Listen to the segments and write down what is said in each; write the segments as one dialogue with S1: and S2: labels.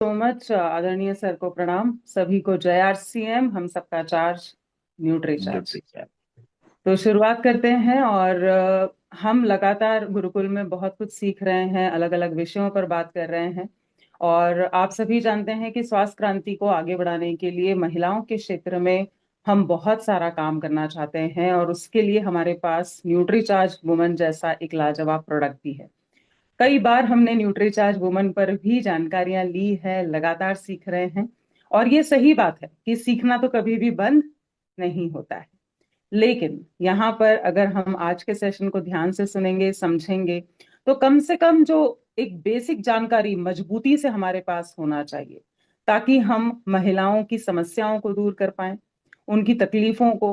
S1: So much आदरणीय sir को प्रणाम। सभी को जय आरसीएम, हम सबका charge, nutri charge.
S2: Nutri charge.
S1: तो शुरुआत करते हैं। और हम लगातार गुरुकुल में बहुत कुछ सीख रहे हैं, अलग अलग विषयों पर बात कर रहे हैं। और आप सभी जानते हैं कि स्वास्थ्य क्रांति को आगे बढ़ाने के लिए महिलाओं के क्षेत्र में हम बहुत सारा काम करना चाहते हैं, और उसके लिए हमारे पास न्यूट्री चार्ज वुमन जैसा एक लाजवाब प्रोडक्ट भी है। कई बार हमने न्यूट्रीचार्ज वुमन पर भी जानकारियां ली है, लगातार सीख रहे हैं। और ये सही बात है कि सीखना तो कभी भी बंद नहीं होता है। लेकिन यहाँ पर अगर हम आज के सेशन को ध्यान से सुनेंगे, समझेंगे, तो कम से कम जो एक बेसिक जानकारी मजबूती से हमारे पास होना चाहिए, ताकि हम महिलाओं की समस्याओं को दूर कर पाए, उनकी तकलीफों को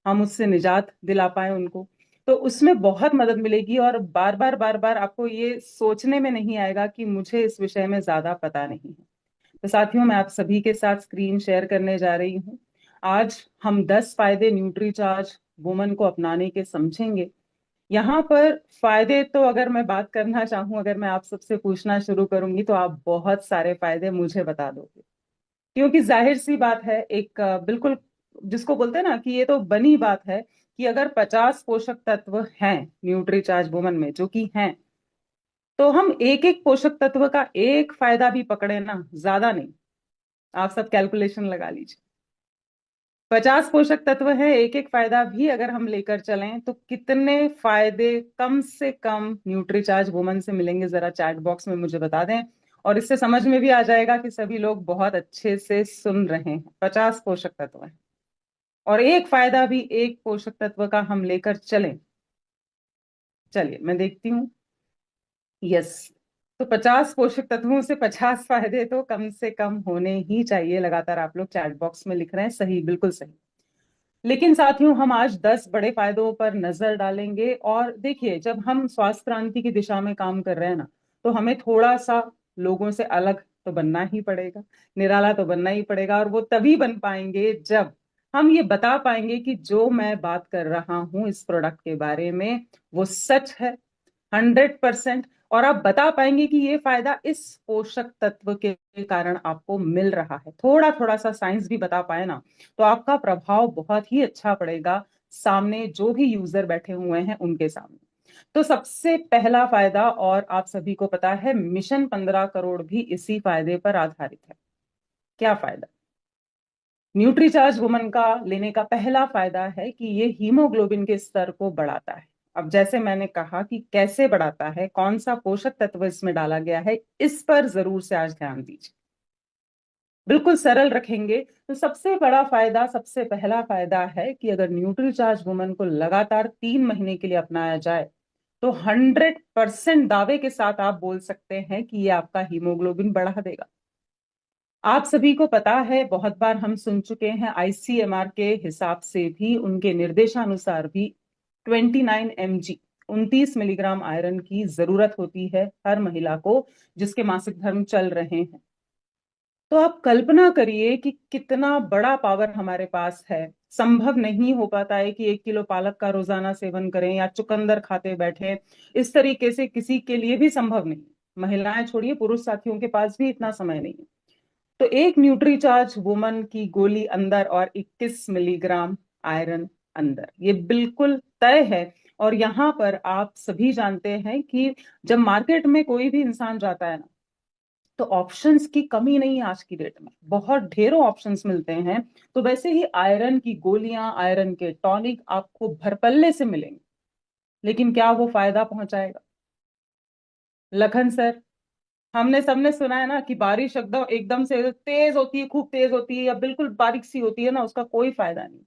S1: हम उससे निजात दिला पाए उनको। तो उसमें बहुत मदद मिलेगी, और बार बार आपको ये सोचने में नहीं आएगा कि मुझे इस विषय में ज्यादा पता नहीं है। तो साथियों, मैं आप सभी के साथ स्क्रीन शेयर करने जा रही हूँ। आज हम 10 फायदे न्यूट्री चार्ज वुमन को अपनाने के समझेंगे। यहाँ पर फायदे तो अगर मैं बात करना चाहूँ, अगर मैं आप सबसे पूछना शुरू करूंगी, तो आप बहुत सारे फायदे मुझे बता दोगे। क्योंकि जाहिर सी बात है, एक बिल्कुल जिसको बोलते हैं ना कि ये तो बनी बात है कि अगर 50 पोषक तत्व हैं न्यूट्री चार्ज वुमन में, जो कि हैं, तो हम एक एक पोषक तत्व का एक फायदा भी पकड़े ना, ज्यादा नहीं। आप सब कैलकुलेशन लगा लीजिए। 50 पोषक तत्व है, एक एक फायदा भी अगर हम लेकर चलें, तो कितने फायदे कम से कम न्यूट्रीचार्ज वुमन से मिलेंगे, जरा चैट बॉक्स में मुझे बता दें। और इससे समझ में भी आ जाएगा कि सभी लोग बहुत अच्छे से सुन रहे हैं। 50 पोषक तत्व है, और एक फायदा भी एक पोषक तत्व का हम लेकर चलें। चलिए मैं देखती हूँ। यस। तो 50 पोषक तत्वों से 50 फायदे तो कम से कम होने ही चाहिए। लगातार आप लोग चैट बॉक्स में लिख रहे हैं, सही, बिल्कुल सही। लेकिन साथियों, हम आज 10 बड़े फायदों पर नजर डालेंगे। और देखिए, जब हम स्वास्थ्य क्रांति की दिशा में काम कर रहे हैं ना, तो हमें थोड़ा सा लोगों से अलग तो बनना ही पड़ेगा, निराला तो बनना ही पड़ेगा। और वो तभी बन पाएंगे जब हम ये बता पाएंगे कि जो मैं बात कर रहा हूं इस प्रोडक्ट के बारे में, वो सच है, 100%। और आप बता पाएंगे कि ये फायदा इस पोषक तत्व के कारण आपको मिल रहा है। थोड़ा थोड़ा सा साइंस भी बता पाए ना, तो आपका प्रभाव बहुत ही अच्छा पड़ेगा सामने जो भी यूजर बैठे हुए हैं उनके सामने। तो सबसे पहला फायदा, और आप सभी को पता है, मिशन 15 करोड़ भी इसी फायदे पर आधारित है। क्या फायदा? न्यूट्रीचार्ज वुमन का लेने का पहला फायदा है कि ये हीमोग्लोबिन के स्तर को बढ़ाता है। अब जैसे मैंने कहा कि कैसे बढ़ाता है, कौन सा पोषक तत्व इसमें डाला गया है, इस पर जरूर से आज ध्यान दीजिए। बिल्कुल सरल रखेंगे तो सबसे बड़ा फायदा, सबसे पहला फायदा है कि अगर न्यूट्रीचार्ज वुमन को लगातार 3 महीने के लिए अपनाया जाए, तो 100% दावे के साथ आप बोल सकते हैं कि ये आपका हीमोग्लोबिन बढ़ा देगा। आप सभी को पता है, बहुत बार हम सुन चुके हैं, आईसीएमआर के हिसाब से भी, उनके निर्देशानुसार भी, 29 mg, 29 मिलीग्राम आयरन की जरूरत होती है हर महिला को जिसके मासिक धर्म चल रहे हैं। तो आप कल्पना करिए कि कितना बड़ा पावर हमारे पास है। संभव नहीं हो पाता है कि 1 किलो पालक का रोजाना सेवन करें या चुकंदर खाते बैठे, इस तरीके से किसी के लिए भी संभव नहीं। महिलाएं छोड़िए, पुरुष साथियों के पास भी इतना समय नहीं है। तो एक न्यूट्रीचार्ज वुमन की गोली अंदर और 21 मिलीग्राम आयरन अंदर, ये बिल्कुल तय है। और यहाँ पर आप सभी जानते हैं कि जब मार्केट में कोई भी इंसान जाता है ना, तो ऑप्शंस की कमी नहीं है। आज की डेट में बहुत ढेरों ऑप्शंस मिलते हैं। तो वैसे ही आयरन की गोलियां, आयरन के टॉनिक आपको भरपल्ले से मिलेंगे। लेकिन क्या वो फायदा पहुंचाएगा? लखन सर, हमने सबने सुना है ना कि बारिश एकदम एकदम से तेज होती है, खूब तेज होती है, या बिल्कुल बारीक सी होती है ना, उसका कोई फायदा नहीं।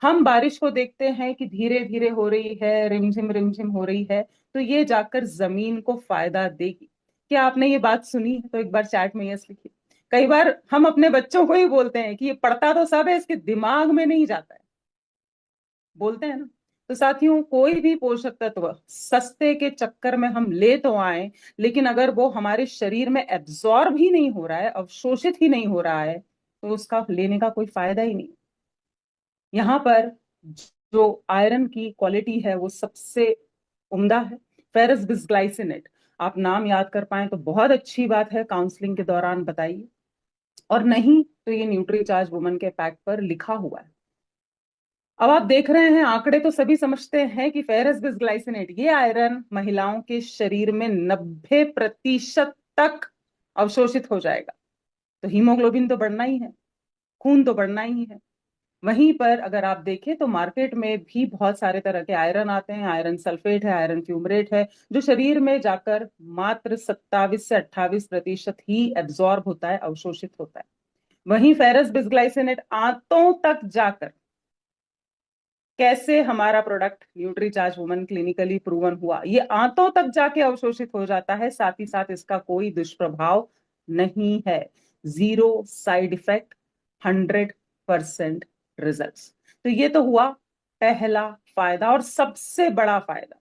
S1: हम बारिश को देखते हैं कि धीरे धीरे हो रही है, रिमझिम हो रही है, तो ये जाकर जमीन को फायदा देगी। क्या आपने ये बात सुनी है? तो एक बार चैट में यस लिखिए। कई बार हम अपने बच्चों को ही बोलते हैं कि ये पढ़ता तो सब है, इसके दिमाग में नहीं जाता है, बोलते हैं ना। तो साथियों, कोई भी पोषक तत्व सस्ते के चक्कर में हम ले तो आए, लेकिन अगर वो हमारे शरीर में एब्जॉर्ब ही नहीं हो रहा है, अवशोषित ही नहीं हो रहा है, तो उसका लेने का कोई फायदा ही नहीं। यहाँ पर जो आयरन की क्वालिटी है वो सबसे उम्दा है। फेरस बिस्ग्लाइसिनेट, आप नाम याद कर पाए तो बहुत अच्छी बात है, काउंसलिंग के दौरान बताइए। और नहीं तो ये न्यूट्रीचार्ज वुमन के पैक पर लिखा हुआ है। अब आप देख रहे हैं आंकड़े तो सभी समझते हैं कि फेरस बिसग्लाइसिनेट ये आयरन महिलाओं के शरीर में 90% तक अवशोषित हो जाएगा। तो हीमोग्लोबिन तो बढ़ना ही है, खून तो बढ़ना ही है। वहीं पर अगर आप देखें तो मार्केट में भी बहुत सारे तरह के आयरन आते हैं। आयरन सल्फेट है, आयरन फ्यूमरेट है, जो शरीर में जाकर मात्र 27 से 28% ही एब्जॉर्ब होता है, अवशोषित होता है। वहीं फेरस बिसग्लाइसिनेट आंतों तक जाकर कैसे हमारा product Nutricharge woman clinically proven हुआ, ये आंतों तक जाके अवशोषित हो जाता है, साथ ही साथ इसका कोई दुष्प्रभाव नहीं है। Zero side effect, 100% results. तो ये तो हुआ पहला फायदा और सबसे बड़ा फायदा।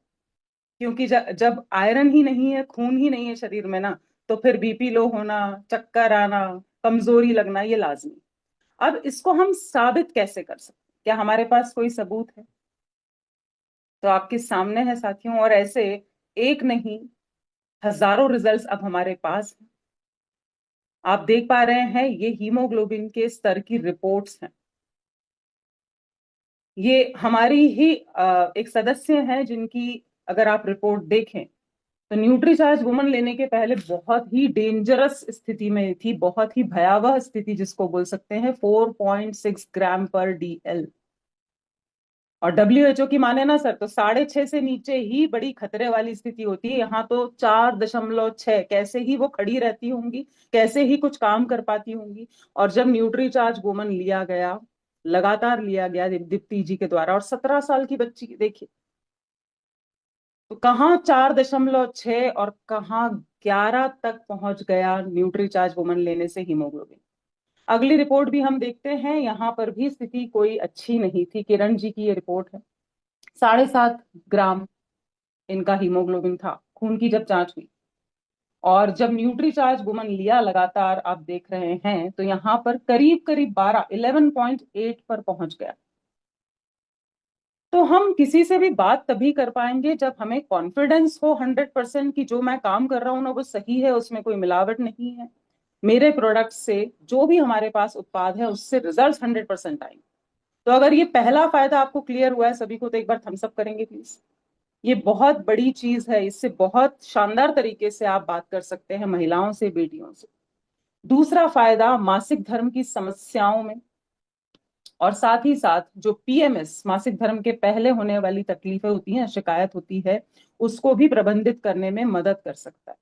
S1: क्योंकि जब आयरन ही नहीं है, खून ही नहीं है शरीर में ना, तो फिर बीपी लो होना, चक्कर आना, कमजोरी लगना ये लाजमी। अब इसको हम साबित कैसे कर सकते हैं? क्या हमारे पास कोई सबूत है? तो आपके सामने है साथियों, और ऐसे एक नहीं हजारों रिजल्ट्स अब हमारे पास हैं। आप देख पा रहे हैं ये हीमोग्लोबिन के स्तर की रिपोर्ट्स हैं। ये हमारी ही एक सदस्य हैं जिनकी अगर आप रिपोर्ट देखें तो न्यूट्रीचार्ज वुमन लेने के पहले बहुत ही डेंजरस स्थिति में थी, बहुत ही भयावह स्थिति जिसको बोल सकते हैं, 4.6 ग्राम पर डीएल। और डब्ल्यूएचओ की माने ना सर तो 6.5 से नीचे ही बड़ी खतरे वाली स्थिति होती है। यहाँ तो 4.6, कैसे ही वो खड़ी रहती होंगी, कैसे ही कुछ काम कर पाती होंगी। और जब न्यूट्रीचार्ज वुमन लिया गया, लगातार लिया गया दीप्ति जी के द्वारा, और 17 साल की बच्ची देखिए, तो कहाँ 4.6 और कहाँ 11 तक पहुंच गया न्यूट्रीचार्ज वुमन लेने से हीमोग्लोबिन। अगली रिपोर्ट भी हम देखते हैं, यहाँ पर भी स्थिति कोई अच्छी नहीं थी। किरण जी की ये रिपोर्ट है, 7.5 ग्राम इनका हीमोग्लोबिन था खून की जब जांच हुई। और जब न्यूट्रीचार्ज वुमन लिया लगातार आप देख रहे हैं तो यहाँ पर करीब करीब 11.8 पर पहुंच गया। तो हम किसी से भी बात तभी कर पाएंगे जब हमें कॉन्फिडेंस हो 100% कि जो मैं काम कर रहा हूं ना वो सही है, उसमें कोई मिलावट नहीं है। मेरे प्रोडक्ट से जो भी हमारे पास उत्पाद है उससे रिजल्ट 100% आएंगे। तो अगर ये पहला फायदा आपको क्लियर हुआ है सभी को, तो एक बार थम्स अप करेंगे प्लीज। ये बहुत बड़ी चीज है, इससे बहुत शानदार तरीके से आप बात कर सकते हैं महिलाओं से, बेटियों से। दूसरा फायदा मासिक धर्म की समस्याओं में, और साथ ही साथ जो पीएमएस मासिक धर्म के पहले होने वाली तकलीफें होती हैं, शिकायत होती है, उसको भी प्रबंधित करने में मदद कर सकता है।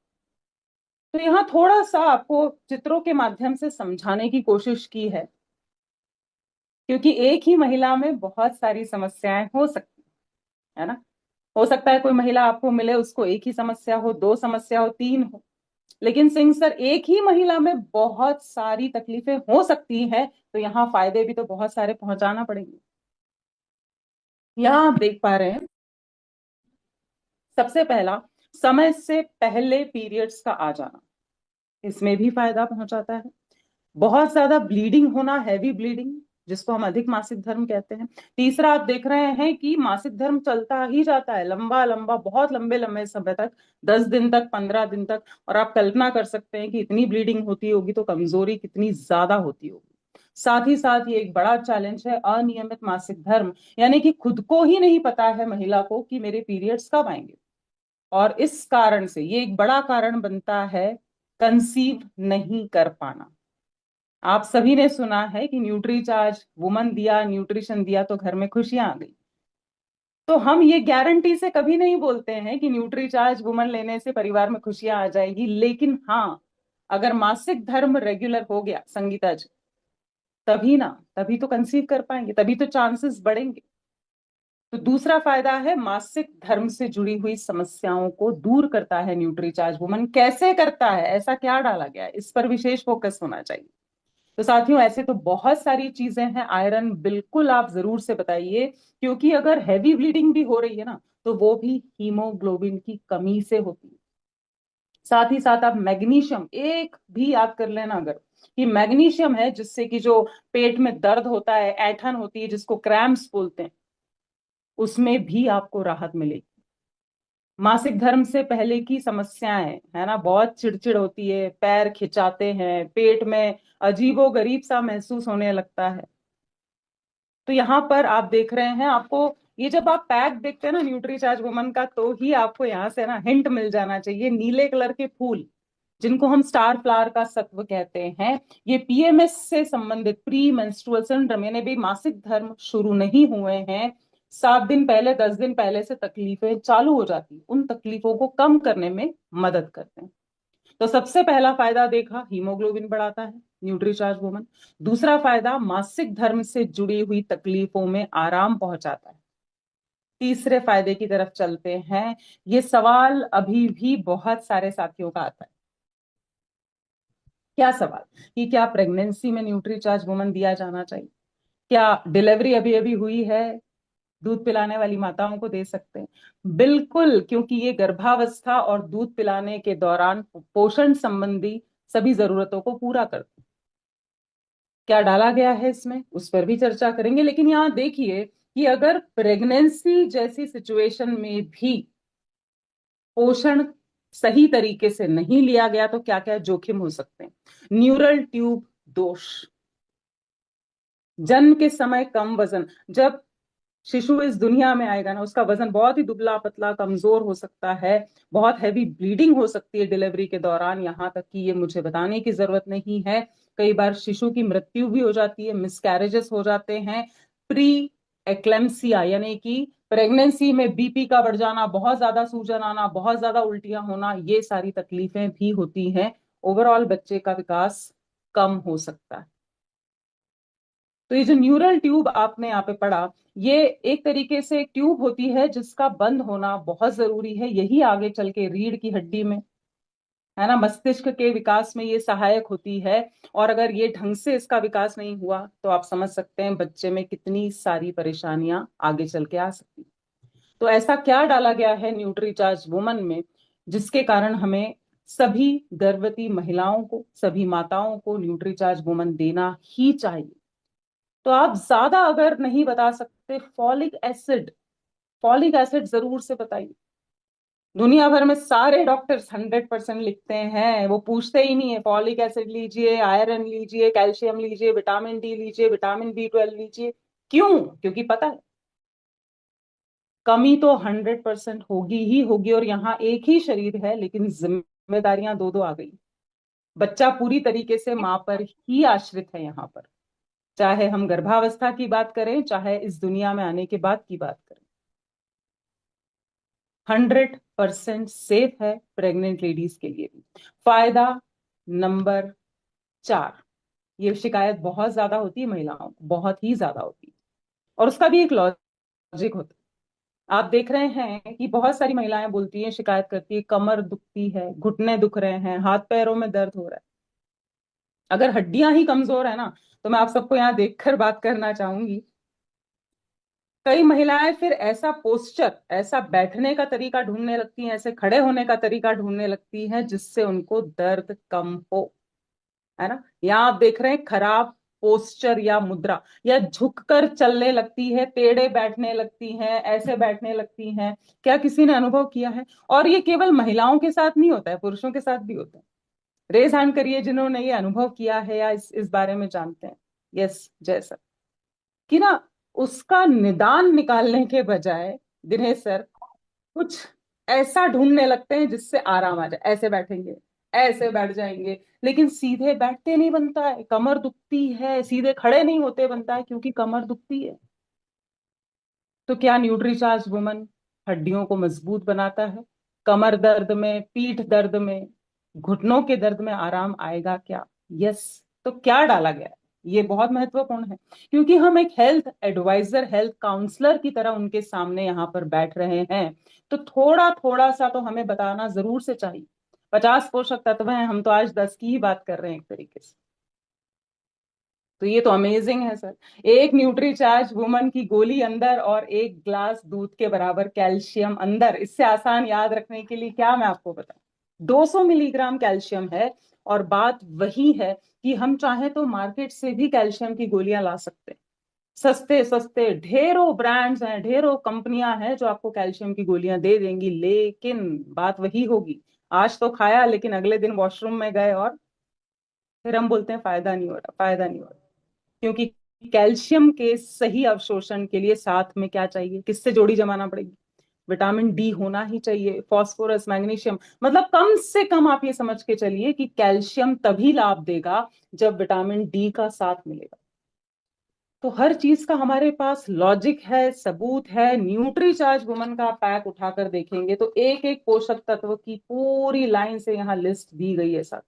S1: तो यहाँ थोड़ा सा आपको चित्रों के माध्यम से समझाने की कोशिश की है, क्योंकि एक ही महिला में बहुत सारी समस्याएं हो सकती है ना। हो सकता है कोई महिला आपको मिले, उसको एक ही समस्या हो, दो समस्या हो, तीन हो। लेकिन सिंह सर, एक ही महिला में बहुत सारी तकलीफें हो सकती हैं, तो यहाँ फायदे भी तो बहुत सारे पहुंचाना पड़ेंगे। यहाँ आप देख पा रहे हैं, सबसे पहला, समय से पहले पीरियड्स का आ जाना, इसमें भी फायदा पहुंचाता है। बहुत ज्यादा ब्लीडिंग होना, हैवी ब्लीडिंग, जिसको हम अधिक मासिक धर्म कहते हैं। तीसरा, आप देख रहे हैं कि मासिक धर्म चलता ही जाता है लंबा लंबा, बहुत लंबे लंबे समय तक, 10 दिन तक, 15 दिन तक। और आप कल्पना कर सकते हैं कि इतनी ब्लीडिंग होती होगी तो कमजोरी कितनी ज्यादा होती होगी। साथ ही साथ ये एक बड़ा चैलेंज है, अनियमित मासिक धर्म, यानी कि खुद को ही नहीं पता है महिला को कि मेरे पीरियड्स कब आएंगे। और इस कारण से ये एक बड़ा कारण बनता है कंसीव नहीं कर पाना। आप सभी ने सुना है कि न्यूट्रीचार्ज वुमन दिया, न्यूट्रिशन दिया तो घर में खुशियां आ गई। तो हम ये गारंटी से कभी नहीं बोलते हैं कि न्यूट्रीचार्ज वुमन लेने से परिवार में खुशियां आ जाएगी, लेकिन हाँ, अगर मासिक धर्म रेगुलर हो गया संगीता जी, तभी ना, तभी तो कंसीव कर पाएंगे, तभी तो चांसेस बढ़ेंगे। तो दूसरा फायदा है मासिक धर्म से जुड़ी हुई समस्याओं को दूर करता है न्यूट्रीचार्ज वुमन। कैसे करता है, ऐसा क्या डाला गया है, इस पर विशेष फोकस होना चाहिए। तो साथियों, ऐसे तो बहुत सारी चीजें हैं। आयरन बिल्कुल आप जरूर से बताइए, क्योंकि अगर हैवी ब्लीडिंग भी हो रही है ना, तो वो भी हीमोग्लोबिन की कमी से होती है। साथ ही साथ आप मैग्नीशियम एक भी याद कर लेना, अगर कि मैग्नीशियम है जिससे कि जो पेट में दर्द होता है, ऐंठन होती है, जिसको क्रैम्प्स बोलते हैं, उसमें भी आपको राहत मिलेगी। मासिक धर्म से पहले की समस्याएं है ना, बहुत चिड़चिड़ होती है, पैर खिंचाते हैं, पेट में अजीबो गरीब सा महसूस होने लगता है। तो यहाँ पर आप देख रहे हैं, आपको ये जब आप पैक देखते हैं ना न्यूट्रीचार्ज वुमन का, तो ही आपको यहाँ से ना हिंट मिल जाना चाहिए। नीले कलर के फूल, जिनको हम स्टार फ्लावर का सत्व कहते हैं, ये पीएमएस से संबंधित, प्री मेंस्ट्रुअल सिंड्रोम, यानी भी मासिक धर्म शुरू नहीं हुए हैं 7 दिन पहले, 10 दिन पहले से तकलीफें चालू हो जाती, उन तकलीफों को कम करने में मदद करते हैं। तो सबसे पहला फायदा देखा, हीमोग्लोबिन बढ़ाता है न्यूट्रीचार्ज वुमन। दूसरा फायदा, मासिक धर्म से जुड़ी हुई तकलीफों में आराम पहुंचाता है। तीसरे फायदे की तरफ चलते हैं। ये सवाल अभी भी बहुत सारे साथियों का आता है। क्या सवाल? कि क्या प्रेगनेंसी में न्यूट्रीचार्ज वुमन दिया जाना चाहिए? क्या डिलीवरी अभी अभी हुई है, दूध पिलाने वाली माताओं को दे सकते हैं? बिल्कुल, क्योंकि ये गर्भावस्था और दूध पिलाने के दौरान पोषण संबंधी सभी जरूरतों को पूरा करते हैं। क्या डाला गया है इसमें, उस पर भी चर्चा करेंगे। लेकिन यहाँ देखिए कि अगर प्रेगनेंसी जैसी सिचुएशन में भी पोषण सही तरीके से नहीं लिया गया तो क्या क्या जोखिम हो सकते हैं। न्यूरल ट्यूब दोष, जन्म के समय कम वजन, जब शिशु इस दुनिया में आएगा ना, उसका वजन बहुत ही दुबला पतला कमजोर हो सकता है, बहुत हैवी ब्लीडिंग हो सकती है डिलीवरी के दौरान, यहाँ तक कि ये मुझे बताने की जरूरत नहीं है, कई बार शिशु की मृत्यु भी हो जाती है, मिसकैरेजेस हो जाते हैं। प्री एक्लेम्सिया, यानी कि प्रेगनेंसी में बीपी का बढ़ जाना, बहुत ज्यादा सूजन आना, बहुत ज्यादा उल्टियां होना, ये सारी तकलीफें भी होती हैं। ओवरऑल बच्चे का विकास कम हो सकता है। तो ये जो न्यूरल ट्यूब आपने यहाँ पे पढ़ा, ये एक तरीके से एक ट्यूब होती है जिसका बंद होना बहुत जरूरी है। यही आगे चल के रीढ़ की हड्डी में, है ना, मस्तिष्क के विकास में ये सहायक होती है। और अगर ये ढंग से इसका विकास नहीं हुआ तो आप समझ सकते हैं बच्चे में कितनी सारी परेशानियां आगे चल के आ सकती। तो ऐसा क्या डाला गया है न्यूट्रीचार्ज वुमन में जिसके कारण हमें सभी गर्भवती महिलाओं को, सभी माताओं को न्यूट्रीचार्ज वुमन देना ही चाहिए? तो आप ज्यादा अगर नहीं बता सकते, फॉलिक एसिड, फॉलिक एसिड जरूर से बताइए। दुनिया भर में सारे डॉक्टर्स 100% लिखते हैं, वो पूछते ही नहीं है, फॉलिक एसिड लीजिए, आयरन लीजिए, कैल्शियम लीजिए, विटामिन डी लीजिए, विटामिन B12 लीजिए। क्यों? क्योंकि पता है कमी तो 100% होगी ही होगी, और यहाँ एक ही शरीर है लेकिन जिम्मेदारियां दो दो आ गई। बच्चा पूरी तरीके से माँ पर ही आश्रित है यहाँ पर, चाहे हम गर्भावस्था की बात करें, चाहे इस दुनिया में आने के बाद की बात करें। 100% सेफ है प्रेग्नेंट लेडीज के लिए भी। फायदा नंबर 4, ये शिकायत बहुत ज्यादा होती है महिलाओं को, बहुत ही ज्यादा होती है, और उसका भी एक लॉजिक होता है। आप देख रहे हैं कि बहुत सारी महिलाएं बोलती हैं, शिकायत करती है, कमर दुखती है, घुटने दुख रहे हैं, हाथ पैरों में दर्द हो रहा है। अगर हड्डियां ही कमजोर है ना, तो मैं आप सबको यहाँ देखकर बात करना चाहूंगी। कई महिलाएं फिर ऐसा पोस्चर, ऐसा बैठने का तरीका ढूंढने लगती हैं, ऐसे खड़े होने का तरीका ढूंढने लगती हैं जिससे उनको दर्द कम हो, है ना। यहाँ आप देख रहे हैं खराब पोस्चर या मुद्रा, या झुककर चलने लगती है, टेढ़े बैठने लगती हैं, ऐसे बैठने लगती हैं। क्या किसी ने अनुभव किया है? और ये केवल महिलाओं के साथ नहीं होता है, पुरुषों के साथ भी होता है। रेज हैंड करिए जिन्होंने ये अनुभव किया है या इस बारे में जानते हैं। यस, जैसा कि ना, उसका निदान निकालने के बजाय दिनेश सर कुछ ऐसा ढूंढने लगते हैं जिससे आराम आ जाए, ऐसे बैठेंगे, ऐसे बैठ जाएंगे, लेकिन सीधे बैठते नहीं बनता है, कमर दुखती है, सीधे खड़े नहीं होते बनता है क्योंकि कमर दुखती है। तो क्या न्यूट्रीचार्ज वुमन हड्डियों को मजबूत बनाता है? कमर दर्द में, पीठ दर्द में, घुटनों के दर्द में आराम आएगा क्या? यस। तो क्या डाला गया है, ये बहुत महत्वपूर्ण है, क्योंकि हम एक हेल्थ एडवाइजर, हेल्थ काउंसलर की तरह उनके सामने यहाँ पर बैठ रहे हैं। तो थोड़ा थोड़ा सा तो हमें बताना जरूर से चाहिए। 50 पोषक तत्व हैं, हम तो आज 10 की ही बात कर रहे हैं एक तरीके से। तो ये तो अमेजिंग है सर। एक न्यूट्रीचार्ज वुमन की गोली अंदर और 1 ग्लास दूध के बराबर कैल्शियम अंदर, इससे आसान याद रखने के लिए क्या मैं आपको बताऊं, 200 मिलीग्राम कैल्शियम है। और बात वही है कि हम चाहें तो मार्केट से भी कैल्शियम की गोलियां ला सकते हैं, सस्ते सस्ते ढेरों ब्रांड्स हैं, ढेरों कंपनियां हैं जो आपको कैल्शियम की गोलियां दे देंगी, लेकिन बात वही होगी, आज तो खाया लेकिन अगले दिन वॉशरूम में गए और फिर हम बोलते हैं फायदा नहीं हो रहा, फायदा नहीं हो रहा। क्योंकि कैल्शियम के सही अवशोषण के लिए साथ में क्या चाहिए, किससे जोड़ी जमाना पड़ेगी, विटामिन डी होना ही चाहिए, फास्फोरस, मैग्नीशियम। मतलब कम से कम आप ये समझ के चलिए कि कैल्शियम तभी लाभ देगा जब विटामिन डी का साथ मिलेगा। तो हर चीज का हमारे पास लॉजिक है, सबूत है। न्यूट्री चार्ज वुमन का पैक उठाकर देखेंगे तो एक एक पोषक तत्व की पूरी लाइन से यहाँ लिस्ट दी गई है साथ।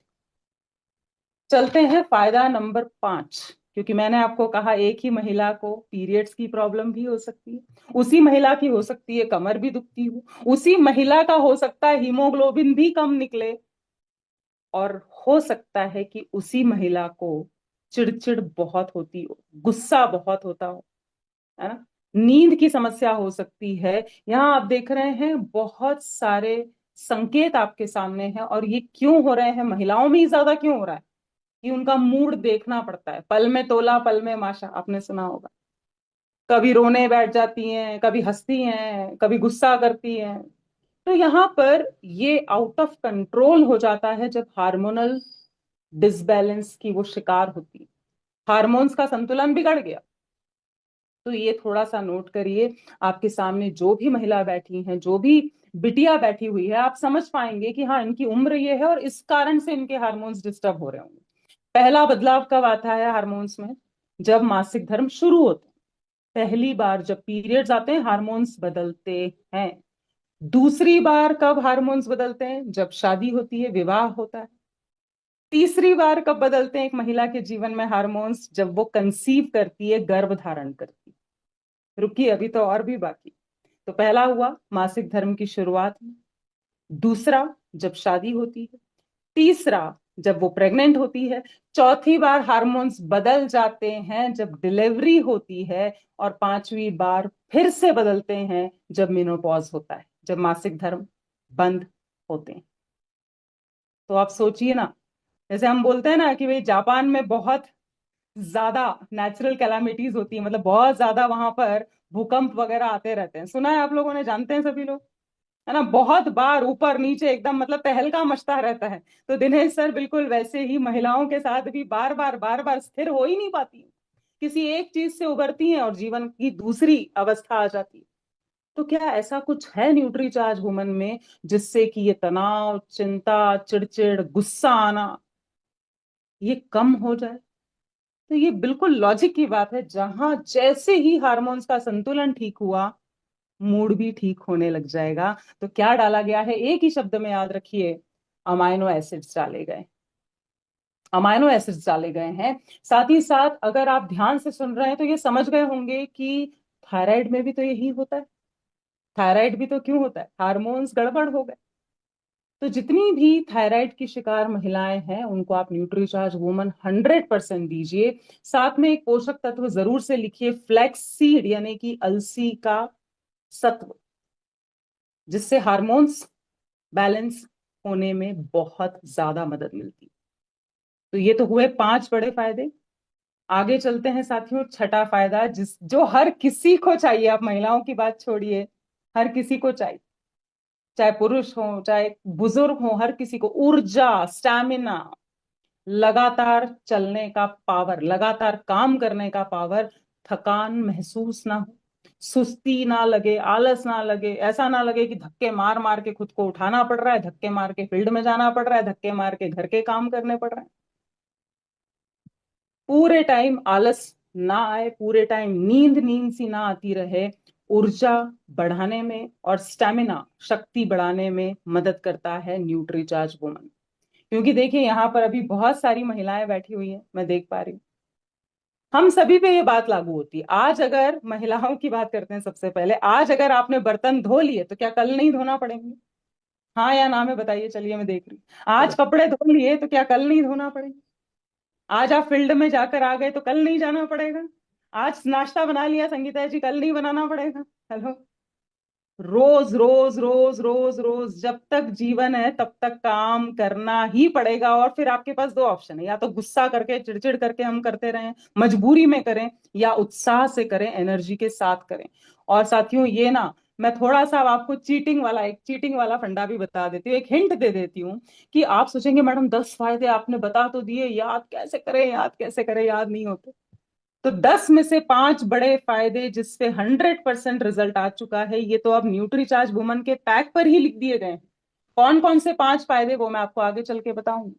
S1: चलते हैं फायदा नंबर 5। क्योंकि मैंने आपको कहा एक ही महिला को पीरियड्स की प्रॉब्लम भी हो सकती है, उसी महिला की हो सकती है कमर भी दुखती हो, उसी महिला का हो सकता है हीमोग्लोबिन भी कम निकले, और हो सकता है कि उसी महिला को चिड़चिड़ बहुत होती हो, गुस्सा बहुत होता हो, है ना, नींद की समस्या हो सकती है। यहाँ आप देख रहे हैं बहुत सारे संकेत आपके सामने हैं। और ये क्यों हो रहे हैं, महिलाओं में ही ज्यादा क्यों हो रहा है, कि उनका मूड देखना पड़ता है। पल में तोला पल में माशा, आपने सुना होगा। कभी रोने बैठ जाती हैं, कभी हंसती हैं, कभी गुस्सा करती हैं। तो यहाँ पर ये आउट ऑफ कंट्रोल हो जाता है जब हार्मोनल डिसबैलेंस की वो शिकार होती है, हार्मोन्स का संतुलन बिगड़ गया। तो ये थोड़ा सा नोट करिए। आपके सामने जो भी महिला बैठी हैं, जो भी बिटिया बैठी हुई है, आप समझ पाएंगे कि हाँ इनकी उम्र ये है और इस कारण से इनके हार्मोन्स डिस्टर्ब हो रहे होंगे। पहला बदलाव कब आता है हार्मोन्स में, जब मासिक धर्म शुरू होते हैं। पहली बार जब पीरियड्स आते हैं हार्मोन्स बदलते हैं। दूसरी बार कब हार्मोन्स बदलते हैं, जब शादी होती है, विवाह होता है। तीसरी बार कब बदलते हैं एक महिला के जीवन में हार्मोन्स, जब वो कंसीव करती है, गर्भ धारण करती है। रुकिए, अभी तो और भी बाकी। तो पहला हुआ मासिक धर्म की शुरुआत में, दूसरा जब शादी होती है, तीसरा जब वो प्रेग्नेंट होती है, चौथी बार हार्मोन्स बदल जाते हैं जब डिलीवरी होती है, और पांचवी बार फिर से बदलते हैं जब मेनोपॉज होता है, जब मासिक धर्म बंद होते हैं। तो आप सोचिए ना, जैसे हम बोलते हैं ना कि भाई जापान में बहुत ज्यादा नेचुरल कैलामिटीज होती है, मतलब बहुत ज्यादा वहां पर भूकंप वगैरह आते रहते हैं, सुना है आप लोगों ने, जानते हैं सभी लोग, है ना, बहुत बार ऊपर नीचे एकदम मतलब तहलका मचता रहता है। तो दिनेश सर, बिल्कुल वैसे ही महिलाओं के साथ भी बार बार स्थिर हो ही नहीं पाती, किसी एक चीज से उबरती हैं और जीवन की दूसरी अवस्था आ जाती है। तो क्या ऐसा कुछ है न्यूट्री चार्ज वुमन में जिससे कि ये तनाव, चिंता, चिड़चिड़, गुस्सा आना ये कम हो जाए? तो ये बिल्कुल लॉजिक की बात है, जहां जैसे ही हार्मोन्स का संतुलन ठीक हुआ, मूड भी ठीक होने लग जाएगा। तो क्या डाला गया है, एक ही शब्द में याद रखिए, अमाइनो एसिड्स डाले गए, अमाइनो एसिड्स डाले गए हैं। साथ ही साथ अगर आप ध्यान से सुन रहे हैं तो ये समझ गए होंगे कि थायराइड में भी तो यही होता है। थायराइड भी तो क्यों होता है, हार्मोन्स गड़बड़ हो गए। तो जितनी भी थायराइड की शिकार महिलाएं हैं उनको आप न्यूट्रीचार्ज वुमन 100% दीजिए। साथ में एक पोषक तत्व जरूर से लिखिए, फ्लैक्स सीड यानी कि अलसी का सत्व, जिससे हार्मोन्स बैलेंस होने में बहुत ज्यादा मदद मिलती है। तो ये तो हुए 5 बड़े फायदे। आगे चलते हैं साथियों, छठा फायदा जिस जो हर किसी को चाहिए, आप महिलाओं की बात छोड़िए, हर किसी को चाहिए, चाहे पुरुष हो चाहे बुजुर्ग हो, हर किसी को ऊर्जा, स्टैमिना, लगातार चलने का पावर, लगातार काम करने का पावर, थकान महसूस ना हो, सुस्ती ना लगे, आलस ना लगे, ऐसा ना लगे कि धक्के मार मार के खुद को उठाना पड़ रहा है, धक्के मार के फील्ड में जाना पड़ रहा है, धक्के मार के घर के काम करने पड़ रहे हैं। पूरे टाइम आलस ना आए, पूरे टाइम नींद नींद सी ना आती रहे। ऊर्जा बढ़ाने में और स्टेमिना, शक्ति बढ़ाने में मदद करता है न्यूट्रीचार्ज वुमन। क्योंकि देखिए यहाँ पर अभी बहुत सारी महिलाएं बैठी हुई हैं, मैं देख पा रही हूँ, हम सभी पे ये बात लागू होती है। आज अगर महिलाओं की बात करते हैं, सबसे पहले आज अगर आपने बर्तन धो लिए तो क्या कल नहीं धोना पड़ेंगे? हाँ या ना में बताइए, चलिए मैं देख रही हूँ। आज कपड़े धो लिए तो क्या कल नहीं धोना पड़ेगा? आज आप फील्ड में जाकर आ गए तो कल नहीं जाना पड़ेगा? आज नाश्ता बना लिया संगीता जी, कल नहीं बनाना पड़ेगा? हेलो, रोज रोज रोज रोज रोज जब तक जीवन है तब तक काम करना ही पड़ेगा। और फिर आपके पास दो ऑप्शन है, या तो गुस्सा करके चिड़चिड़ करके हम करते रहें, मजबूरी में करें, या उत्साह से करें, एनर्जी के साथ करें। और साथियों ये ना, मैं थोड़ा सा अब आपको चीटिंग वाला फंडा भी बता देती हूँ, एक हिंट दे देती हूँ कि आप सोचेंगे मैडम 10 फायदे आपने बता तो दिए, याद कैसे करें, याद कैसे करें, याद नहीं होते। तो 10 में से 5 बड़े फायदे जिससे 100% रिजल्ट आ चुका है, ये तो अब न्यूट्रीचार्ज वुमन के पैक पर ही लिख दिए गए हैं। कौन कौन से 5 फायदे वो मैं आपको आगे चल के बताऊंगी।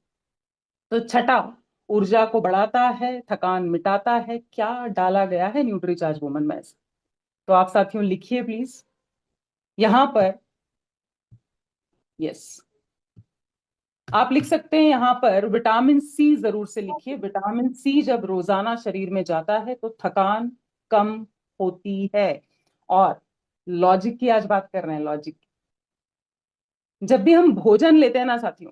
S1: तो छठा, ऊर्जा को बढ़ाता है, थकान मिटाता है। क्या डाला गया है न्यूट्रीचार्ज वुमन में से? तो आप साथियों लिखिए प्लीज यहां पर। यस, आप लिख सकते हैं यहां पर विटामिन सी जरूर से लिखिए। विटामिन सी जब रोजाना शरीर में जाता है तो थकान कम होती है। और लॉजिक की आज बात कर रहे हैं, लॉजिक। जब भी हम भोजन लेते हैं ना साथियों,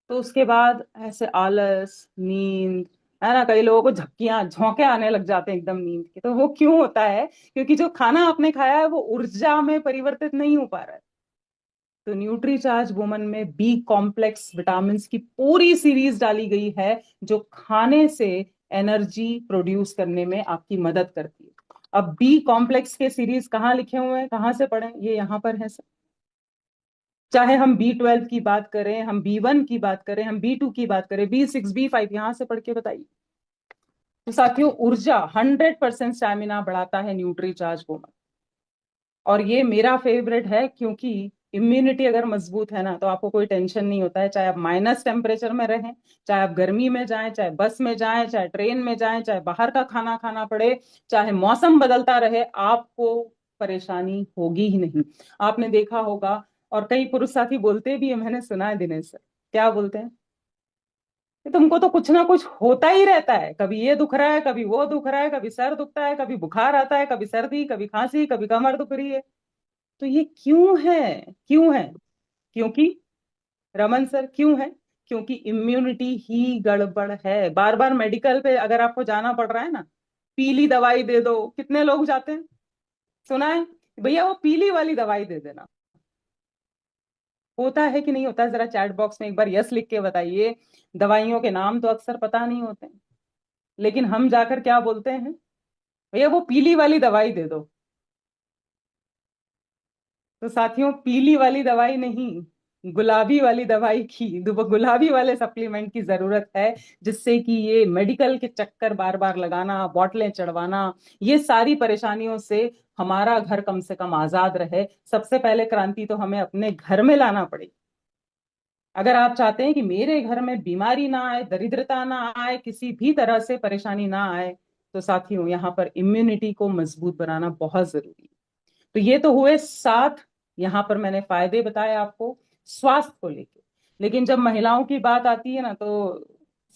S1: तो उसके बाद ऐसे आलस, नींद, है ना, कई लोगों को झपकियां झोंके आने लग जाते हैं एकदम नींद के। तो वो क्यों होता है? क्योंकि जो खाना आपने खाया है वो ऊर्जा में परिवर्तित नहीं हो पा रहा है। तो न्यूट्रीचार्ज वुमन में बी कॉम्प्लेक्स विटामिन की पूरी सीरीज डाली गई है, जो खाने से एनर्जी प्रोड्यूस करने में आपकी मदद करती है। अब बी कॉम्प्लेक्स के सीरीज कहाँ लिखे हुए हैं, कहाँ से पढ़ें? ये यहाँ पर है सर। चाहे हम B12 की बात करें, हम B1 की बात करें, हम B2 की बात करें, B6 B5, यहां से पढ़ के बताइए। तो साथियों ऊर्जा 100% स्टैमिना बढ़ाता है न्यूट्रीचार्ज वुमन। और ये मेरा फेवरेट है, क्योंकि इम्यूनिटी अगर मजबूत है ना तो आपको कोई टेंशन नहीं होता है। चाहे आप माइनस टेम्परेचर में रहें, चाहे आप गर्मी में जाएं, चाहे बस में जाएं, चाहे ट्रेन में जाएं, चाहे बाहर का खाना खाना पड़े, चाहे मौसम बदलता रहे, आपको परेशानी होगी ही नहीं। आपने देखा होगा, और कई पुरुष साथी बोलते भी है, मैंने सुना है दिनेश सर, क्या बोलते हैं कि तुमको तो कुछ ना कुछ होता ही रहता है, कभी ये दुख रहा है, कभी वो दुख रहा है, कभी सर दुखता है, कभी बुखार आता है, कभी सर्दी, कभी खांसी, कभी कमर दुख रही है। तो ये क्यों है? क्यों है? क्योंकि, रमन सर क्यों है? क्योंकि इम्यूनिटी ही गड़बड़ है। बार बार मेडिकल पे अगर आपको जाना पड़ रहा है ना, पीली दवाई दे दो, कितने लोग जाते हैं? सुना है भैया वो पीली वाली दवाई दे देना। होता है कि नहीं होता है? जरा चैट बॉक्स में एक बार यस लिख के बताइए। दवाइयों के नाम तो अक्सर पता नहीं होते हैं, लेकिन हम जाकर क्या बोलते हैं? भैया वो पीली वाली दवाई दे दो। तो साथियों पीली वाली दवाई नहीं, गुलाबी वाली दवाई की, गुलाबी वाले सप्लीमेंट की जरूरत है, जिससे कि ये मेडिकल के चक्कर बार बार लगाना, बॉटलें चढ़वाना, ये सारी परेशानियों से हमारा घर कम से कम आजाद रहे। सबसे पहले क्रांति तो हमें अपने घर में लाना पड़ेगी। अगर आप चाहते हैं कि मेरे घर में बीमारी ना आए, दरिद्रता ना आए, किसी भी तरह से परेशानी ना आए, तो साथियों यहाँ पर इम्यूनिटी को मजबूत बनाना बहुत जरूरी है। तो ये तो हुए 7, यहां पर मैंने फायदे बताए आपको स्वास्थ्य को लेके। लेकिन जब महिलाओं की बात आती है ना, तो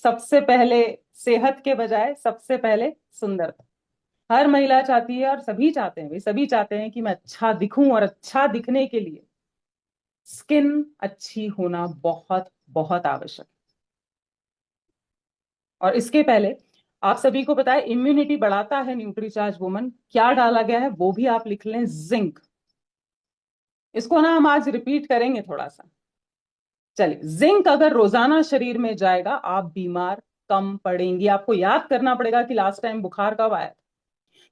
S1: सबसे पहले सेहत के बजाय सबसे पहले सुंदरता। हर महिला चाहती है, और सभी चाहते हैं भाई, सभी चाहते हैं कि मैं अच्छा दिखूं, और अच्छा दिखने के लिए स्किन अच्छी होना बहुत बहुत आवश्यक है। और इसके पहले आप सभी को पता है इम्यूनिटी बढ़ाता है न्यूट्रीचार्ज वुमन। क्या डाला गया है वो भी आप लिख लें, जिंक। इसको ना हम आज रिपीट करेंगे थोड़ा सा। चलिए, जिंक अगर रोजाना शरीर में जाएगा आप बीमार कम पड़ेंगी। आपको याद करना पड़ेगा कि लास्ट टाइम बुखार कब आया था।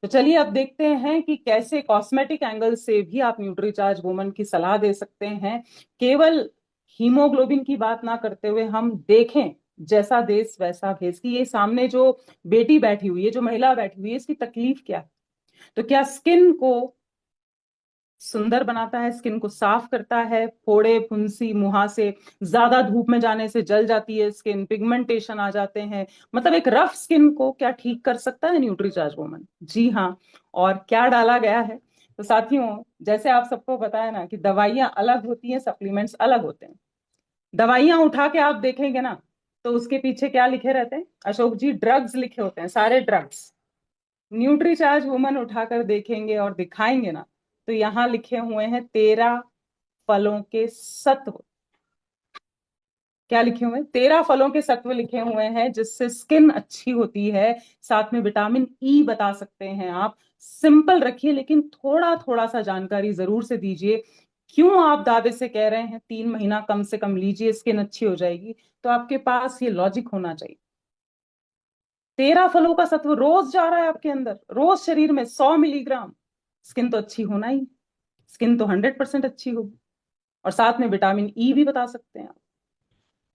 S1: तो चलिए अब देखते हैं कि कैसे कॉस्मेटिक एंगल से भी आप न्यूट्रीचार्ज वुमन की सलाह दे सकते हैं। केवल हीमोग्लोबिन की बात ना करते हुए हम देखें, जैसा देश वैसा भेष, की ये सामने जो बेटी बैठी हुई है, जो महिला बैठी हुई है, इसकी तकलीफ क्या है। तो क्या स्किन को सुंदर बनाता है, स्किन को साफ करता है, फोड़े फुंसी मुहासे, ज्यादा धूप में जाने से जल जाती है स्किन, पिगमेंटेशन आ जाते हैं, मतलब एक रफ स्किन को क्या ठीक कर सकता है न्यूट्रीचार्ज वुमन? जी हाँ। और क्या डाला गया है? तो साथियों जैसे आप सबको पता है ना कि दवाइयां अलग होती हैं, सप्लीमेंट्स अलग होते हैं। दवाइयां उठा के आप देखेंगे ना, तो उसके पीछे क्या लिखे रहते हैं अशोक जी? ड्रग्स लिखे होते हैं, सारे ड्रग्स। न्यूट्रीचार्ज वुमन उठाकर देखेंगे और दिखाएंगे ना, तो यहां लिखे हुए हैं 13 फलों के सत्व। क्या लिखे हुए हैं? 13 फलों के सत्व लिखे हुए हैं जिससे स्किन अच्छी होती है। साथ में विटामिन ई बता सकते हैं आप। सिंपल रखिए, लेकिन थोड़ा थोड़ा सा जानकारी जरूर से दीजिए। क्यों आप दावे से कह रहे हैं 3 महीना कम से कम लीजिए, स्किन अच्छी हो जाएगी? तो आपके पास ये लॉजिक होना चाहिए। 13 फलों का सत्व रोज जा रहा है आपके अंदर, रोज शरीर में 100 मिलीग्राम। स्किन तो अच्छी होना ही, स्किन तो 100% अच्छी होगी। और साथ में विटामिन ई भी बता सकते हैं आप।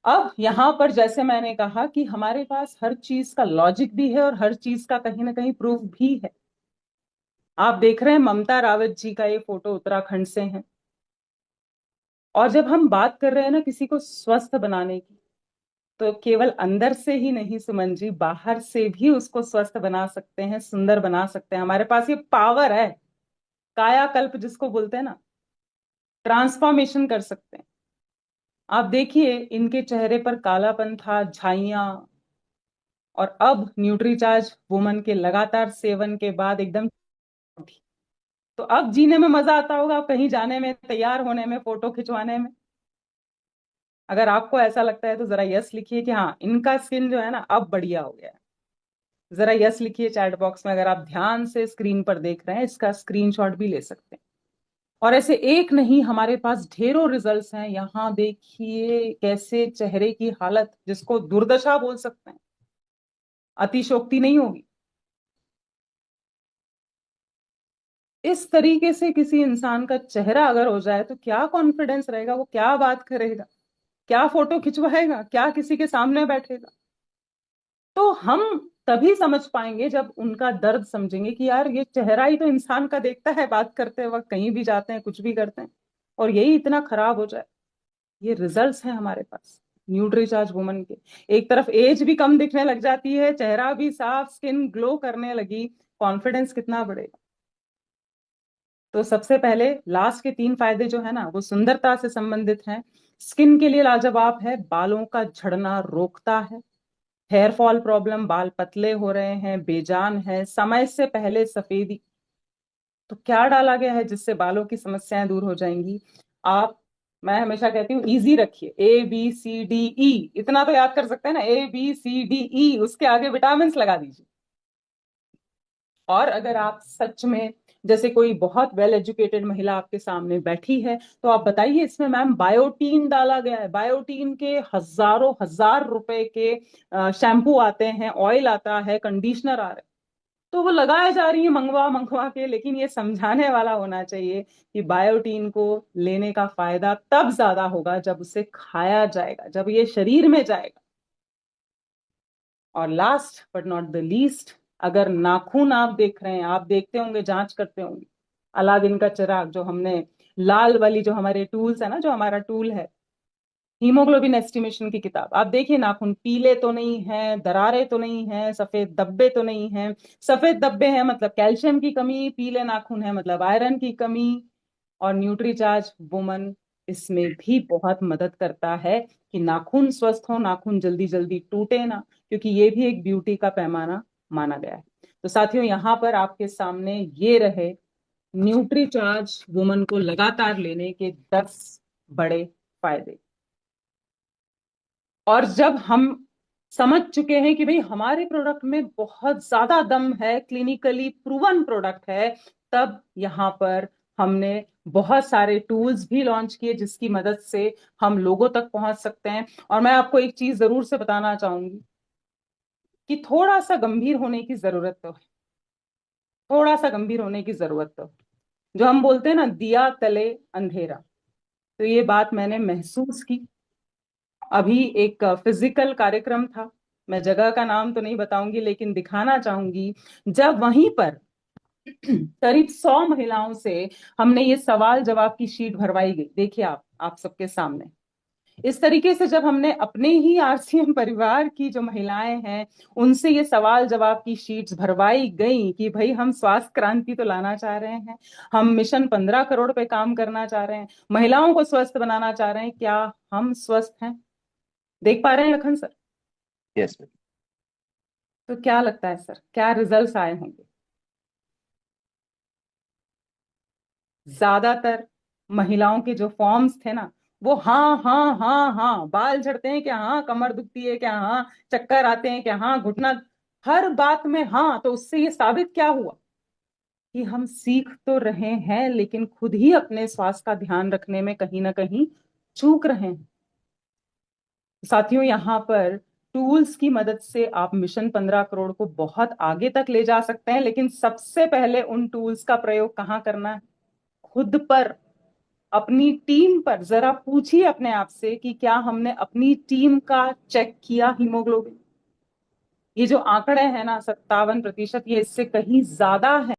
S1: अब यहां पर जैसे मैंने कहा कि हमारे पास हर चीज का लॉजिक भी है और हर चीज का कहीं ना कहीं प्रूफ भी है। आप देख रहे हैं ममता रावत जी का ये फोटो उत्तराखंड से है। और जब हम बात कर रहे हैं ना किसी को स्वस्थ बनाने की, तो केवल अंदर से ही नहीं सुमन जी, बाहर से भी उसको स्वस्थ बना सकते हैं, सुंदर बना सकते हैं। हमारे पास ये पावर है, कायाकल्प जिसको बोलते हैं ना, ट्रांसफॉर्मेशन कर सकते हैं। आप देखिए इनके चेहरे पर कालापन था, झाइयां, और अब न्यूट्रीचार्ज वुमन के लगातार सेवन के बाद एकदम थी। तो अब जीने में मजा आता होगा, कहीं जाने में, तैयार होने में, फोटो खिंचवाने में। अगर आपको ऐसा लगता है तो जरा यस लिखिए कि हाँ, इनका स्किन जो है ना अब बढ़िया हो गया है। जरा यस लिखिए चैट बॉक्स में। अगर आप ध्यान से स्क्रीन पर देख रहे हैं, इसका स्क्रीनशॉट भी ले सकते हैं। और ऐसे एक नहीं, हमारे पास ढेरों रिजल्ट्स हैं। यहाँ देखिए कैसे चेहरे की हालत, जिसको दुर्दशा बोल सकते हैं, अतिशोक्ति नहीं होगी। इस तरीके से किसी इंसान का चेहरा अगर हो जाए तो क्या कॉन्फिडेंस रहेगा, वो क्या बात करेगा, क्या फोटो खिंचवाएगा, क्या किसी के सामने बैठेगा? तो हम तभी समझ पाएंगे जब उनका दर्द समझेंगे कि यार ये चेहरा ही तो इंसान का देखता है बात करते वक्त, कहीं भी जाते हैं, कुछ भी करते हैं, और यही इतना खराब हो जाए। ये रिजल्ट्स हैं हमारे पास न्यूट्रीचार्ज वुमन के। एक तरफ एज भी कम दिखने लग जाती है, चेहरा भी साफ, स्किन ग्लो करने लगी, कॉन्फिडेंस कितना बढ़ेगा। तो सबसे पहले लास्ट के 3 फायदे जो है ना, वो सुंदरता से संबंधित हैं। स्किन के लिए लाजवाब है, बालों का झड़ना रोकता है, हेयर फॉल प्रॉब्लम, बाल पतले हो रहे हैं, बेजान है, समय से पहले सफेदी, तो क्या डाला गया है जिससे बालों की समस्याएं दूर हो जाएंगी? आप, मैं हमेशा कहती हूँ इजी रखिए, ABCDE, इतना तो याद कर सकते हैं ना, ABCDE, उसके आगे विटामिन लगा दीजिए। और अगर आप सच में, जैसे कोई बहुत वेल एजुकेटेड महिला आपके सामने बैठी है, तो आप बताइए इसमें मैम बायोटीन डाला गया है। बायोटीन के हजारों हजार रुपए के शैम्पू आते हैं, ऑयल आता है, कंडीशनर आ रहे हैं, तो वो लगाए जा रही है मंगवा मंगवा के। लेकिन ये समझाने वाला होना चाहिए कि बायोटीन को लेने का फायदा तब ज्यादा होगा जब उसे खाया जाएगा, जब ये शरीर में जाएगा। और last but not the least, अगर नाखून आप देख रहे हैं, आप देखते होंगे, जांच करते होंगे, अलादीन का चिराग, जो हमने लाल वाली, जो हमारे टूल्स है ना, जो हमारा टूल है, हीमोग्लोबिन एस्टिमेशन की किताब, आप देखिए नाखून पीले तो नहीं है, दरारें तो नहीं है, सफेद धब्बे तो नहीं है। सफेद धब्बे हैं मतलब कैल्शियम की कमी, पीले नाखून है मतलब आयरन की कमी। और न्यूट्रीचार्ज वुमन इसमें भी बहुत मदद करता है कि नाखून स्वस्थ हो, नाखून जल्दी जल्दी टूटे ना, क्योंकि ये भी एक ब्यूटी का पैमाना माना गया है। तो साथियों, यहाँ पर आपके सामने ये रहे न्यूट्रीचार्ज वुमन को लगातार लेने के 10 बड़े फायदे। और जब हम समझ चुके हैं कि भाई हमारे प्रोडक्ट में बहुत ज्यादा दम है, क्लिनिकली प्रूवन प्रोडक्ट है, तब यहाँ पर हमने बहुत सारे टूल्स भी लॉन्च किए जिसकी मदद से हम लोगों तक पहुंच सकते हैं। और मैं आपको एक चीज जरूर से बताना चाहूंगी कि थोड़ा सा गंभीर होने की जरूरत तो है, थोड़ा सा गंभीर होने की जरूरत तो है। जो हम बोलते हैं ना, दिया तले अंधेरा, तो ये बात मैंने महसूस की। अभी एक फिजिकल कार्यक्रम था, मैं जगह का नाम तो नहीं बताऊंगी, लेकिन दिखाना चाहूंगी। जब वहीं पर करीब 100 महिलाओं से हमने ये सवाल जवाब की शीट भरवाई गई, देखिए आप सबके सामने, इस तरीके से जब हमने अपने ही RCM परिवार की जो महिलाएं हैं उनसे ये सवाल जवाब की शीट्स भरवाई गई कि भाई हम स्वास्थ्य क्रांति तो लाना चाह रहे हैं, हम मिशन 15 करोड़ पे काम करना चाह रहे हैं, महिलाओं को स्वस्थ बनाना चाह रहे हैं, क्या हम स्वस्थ हैं? देख पा रहे हैं लखन सर?
S2: यस।
S1: तो क्या लगता है सर, क्या रिजल्ट्स आए होंगे? ज्यादातर महिलाओं के जो फॉर्म्स थे ना, वो हाँ हाँ हाँ हाँ, बाल झड़ते हैं क्या, हाँ कमर दुखती है क्या, हाँ चक्कर आते हैं क्या, हाँ घुटना, हर बात में हाँ। तो उससे ये साबित क्या हुआ कि हम सीख तो रहे हैं लेकिन खुद ही अपने स्वास्थ्य का ध्यान रखने में कहीं ना कहीं चूक रहे हैं। साथियों, यहाँ पर टूल्स की मदद से आप मिशन 15 करोड़ को बहुत आगे तक ले जा सकते हैं, लेकिन सबसे पहले उन टूल्स का प्रयोग कहाँ करना है? खुद पर, अपनी टीम पर। जरा पूछिए अपने आप से कि क्या हमने अपनी टीम का चेक किया हीमोग्लोबिन? ये जो आंकड़े हैं ना 57%, ये इससे कहीं ज्यादा है।